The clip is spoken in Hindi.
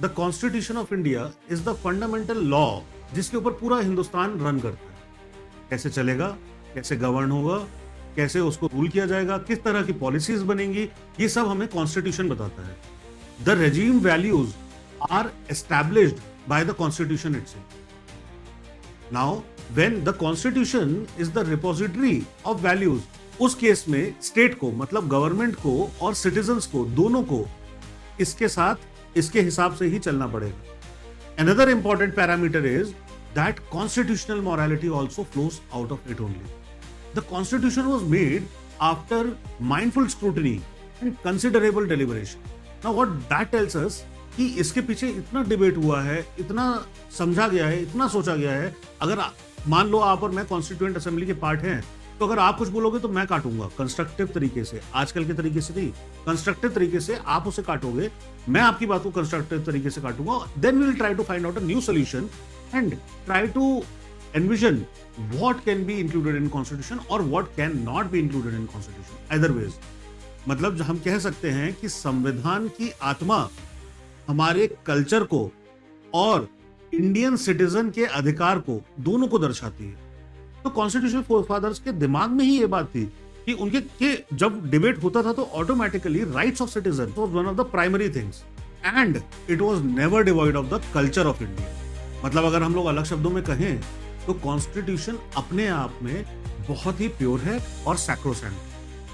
The constitution of India is the fundamental law जिसके ऊपर पूरा हिंदुस्तान रन करता है। कैसे चलेगा, कैसे गवर्न होगा, कैसे उसको रूल किया जाएगा, किस तरह की पॉलिसीज बनेंगी, ये सब हमें कॉन्स्टिट्यूशन बताता है। The regime values are established by the constitution itself. Now when the constitution is the repository of values, उस केस में स्टेट को मतलब गवर्नमेंट को और सिटीजन्स को दोनों को इसके साथ इसके हिसाब से ही चलना पड़ेगा। Another important parameter is that constitutional morality also flows out of it only. The constitution was made after mindful scrutiny and considerable deliberation. Now what that tells us कि इसके पीछे इतना डिबेट हुआ है, इतना समझा गया है, इतना सोचा गया है। अगर मान लो आप और मैं कॉन्स्टिट्यूएंट असेंबली के पार्ट हैं, तो अगर आप कुछ बोलोगे तो मैं काटूंगा कंस्ट्रक्टिव तरीके से, आजकल के तरीके से नहीं, कंस्ट्रक्टिव तरीके से आप उसे काटोगे, मैं आपकी बात को कंस्ट्रक्टिव तरीके से काटूंगा। Then we will try to find out a new solution and try to envision what can be included in constitution और what can not be included in constitution. Otherwise मतलब हम कह सकते हैं कि संविधान की आत्मा हमारे कल्चर को और इंडियन सिटीजन के अधिकार को दोनों को दर्शाती है। तो कॉन्स्टिट्यूशनल फादर्स के दिमाग में ही ये बात थी कि उनके कि जब डिबेट होता था तो automatically rights of citizen was one of the primary things and it was never devoid of the culture of India. मतलब अगर हम लोग अलग शब्दों में कहें तो कॉन्स्टिट्यूशन अपने आप में बहुत ही प्योर है और सैक्रोसैंक्ट।